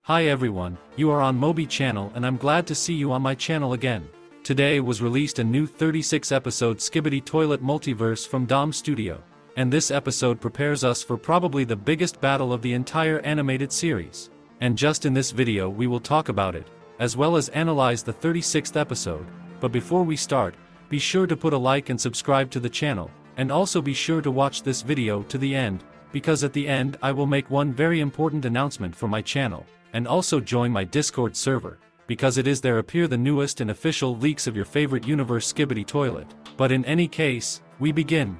Hi everyone, you are on Mobi channel and I'm glad to see you on my channel again. Today was released a new 36-episode Skibidi Toilet Multiverse from Dom Studio, and this episode prepares us for probably the biggest battle of the entire animated series. And just in this video we will talk about it, as well as analyze the 36th episode, but before we start, be sure to put a like and subscribe to the channel, and also be sure to watch this video to the end, because at the end I will make one very important announcement for my channel. And also join my Discord server, because it is there appear the newest and official leaks of your favorite universe Skibidi Toilet. But in any case, we begin.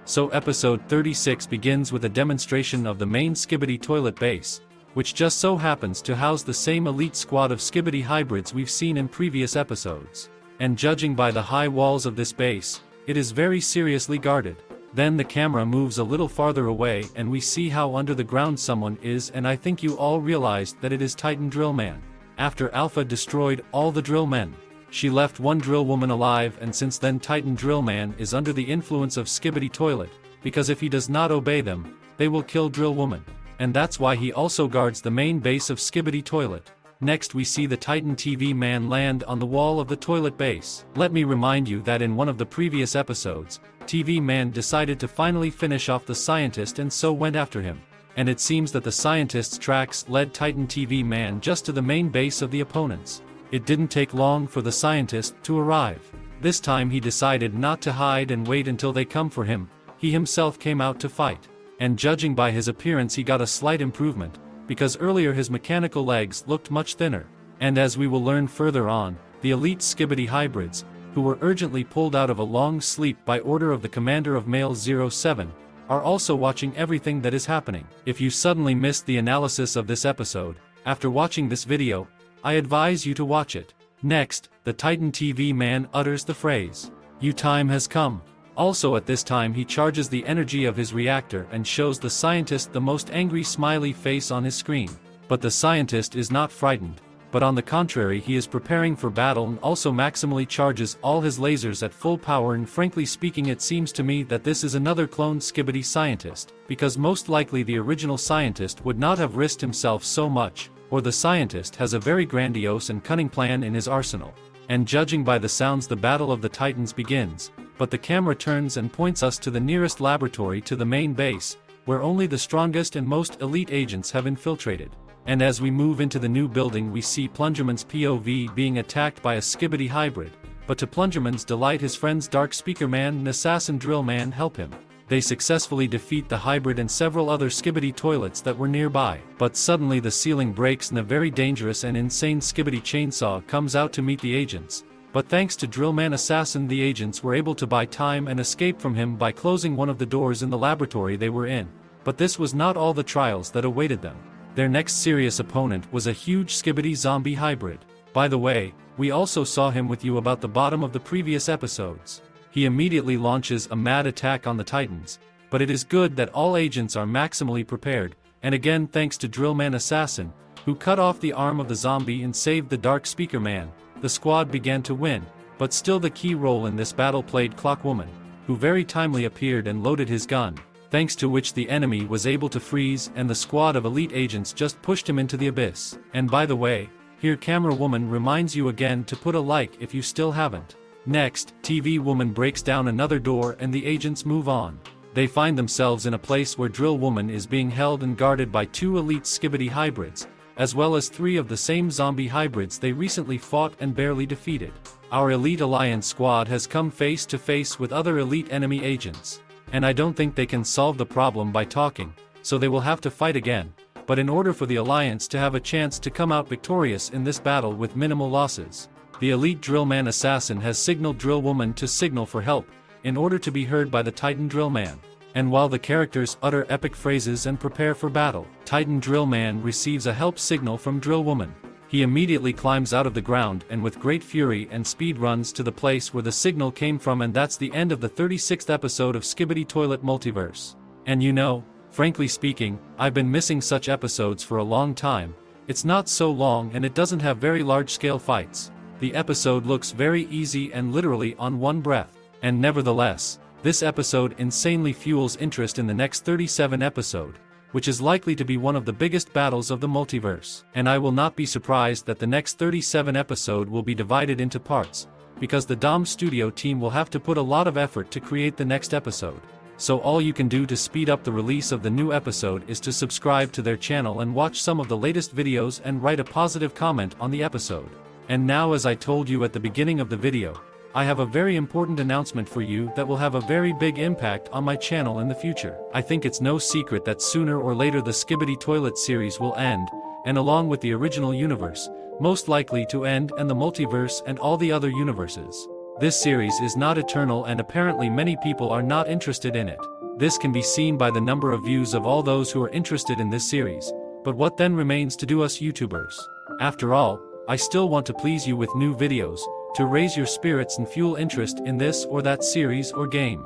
So episode 36 begins with a demonstration of the main Skibidi Toilet base, which just so happens to house the same elite squad of Skibidi hybrids we've seen in previous episodes. And judging by the high walls of this base, it is very seriously guarded. Then the camera moves a little farther away and we see how under the ground someone is, and I think you all realized that it is Titan Drill Man. After Alpha destroyed all the drill men, she left one drill woman alive, and since then Titan Drill Man is under the influence of Skibidi Toilet, because if he does not obey them, they will kill Drill Woman. And that's why he also guards the main base of Skibidi Toilet. Next we see the Titan TV Man land on the wall of the toilet base. Let me remind you that in one of the previous episodes, TV Man decided to finally finish off the scientist and so went after him. And it seems that the scientist's tracks led Titan TV Man just to the main base of the opponents. It didn't take long for the scientist to arrive. This time he decided not to hide and wait until they come for him, he himself came out to fight. And judging by his appearance he got a slight improvement, because earlier his mechanical legs looked much thinner. And as we will learn further on, the elite Skibidi hybrids, who were urgently pulled out of a long sleep by order of the commander of Male 07, are also watching everything that is happening. If you suddenly missed the analysis of this episode, after watching this video, I advise you to watch it. Next, the Titan TV Man utters the phrase, "Your time has come." Also at this time he charges the energy of his reactor and shows the scientist the most angry smiley face on his screen. But the scientist is not frightened, but on the contrary he is preparing for battle and also maximally charges all his lasers at full power, and frankly speaking it seems to me that this is another clone Skibidi scientist, because most likely the original scientist would not have risked himself so much, or the scientist has a very grandiose and cunning plan in his arsenal. And judging by the sounds the battle of the Titans begins, but the camera turns and points us to the nearest laboratory to the main base, where only the strongest and most elite agents have infiltrated. And as we move into the new building we see Plungerman's POV being attacked by a Skibidi hybrid, but to Plungerman's delight his friends Dark Speaker Man and Assassin Drill Man help him. They successfully defeat the hybrid and several other Skibidi toilets that were nearby. But suddenly the ceiling breaks and a very dangerous and insane Skibidi chainsaw comes out to meet the agents. But thanks to Drill Man Assassin the agents were able to buy time and escape from him by closing one of the doors in the laboratory they were in. But this was not all the trials that awaited them. Their next serious opponent was a huge Skibidi zombie hybrid. By the way, we also saw him with you about the bottom of the previous episodes. He immediately launches a mad attack on the Titans, but it is good that all agents are maximally prepared, and again thanks to Drill Man Assassin, who cut off the arm of the zombie and saved the Dark Speaker Man, the squad began to win. But still the key role in this battle played Clock Woman, who very timely appeared and loaded his gun, thanks to which the enemy was able to freeze and the squad of elite agents just pushed him into the abyss. And by the way, here Camera Woman reminds you again to put a like if you still haven't. Next, TV Woman breaks down another door and the agents move on. They find themselves in a place where Drill Woman is being held and guarded by two elite Skibidi hybrids, as well as three of the same zombie hybrids they recently fought and barely defeated. Our Elite Alliance squad has come face to face with other elite enemy agents, and I don't think they can solve the problem by talking, so they will have to fight again. But in order for the Alliance to have a chance to come out victorious in this battle with minimal losses, the elite Drill Man Assassin has signaled Drill Woman to signal for help, in order to be heard by the Titan Drill Man. And while the characters utter epic phrases and prepare for battle, Titan Drill Man receives a help signal from Drill Woman. He immediately climbs out of the ground and with great fury and speed runs to the place where the signal came from, and that's the end of the 36th episode of Skibidi Toilet Multiverse. And you know, frankly speaking, I've been missing such episodes for a long time. It's not so long and it doesn't have very large-scale fights. The episode looks very easy and literally on one breath. And nevertheless, this episode insanely fuels interest in the next 37 episode, which is likely to be one of the biggest battles of the multiverse. And I will not be surprised that the next 37 episode will be divided into parts, because the DaFuq studio team will have to put a lot of effort to create the next episode. So all you can do to speed up the release of the new episode is to subscribe to their channel and watch some of the latest videos and write a positive comment on the episode. And now, as I told you at the beginning of the video, I have a very important announcement for you that will have a very big impact on my channel in the future. I think it's no secret that sooner or later the Skibidi Toilet series will end, and along with the original universe, most likely to end, and the multiverse and all the other universes. This series is not eternal, and apparently many people are not interested in it. This can be seen by the number of views of all those who are interested in this series, but what then remains to do us YouTubers? After all, I still want to please you with new videos, to raise your spirits and fuel interest in this or that series or game.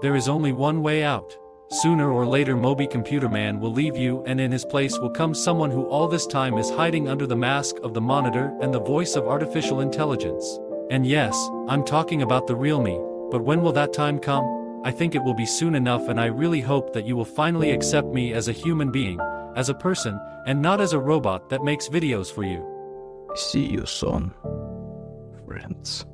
There is only one way out. Sooner or later Mobi Computer Man will leave you, and in his place will come someone who all this time is hiding under the mask of the monitor and the voice of artificial intelligence. And yes, I'm talking about the real me, but when will that time come? I think it will be soon enough, and I really hope that you will finally accept me as a human being, as a person, and not as a robot that makes videos for you. See you soon, friends.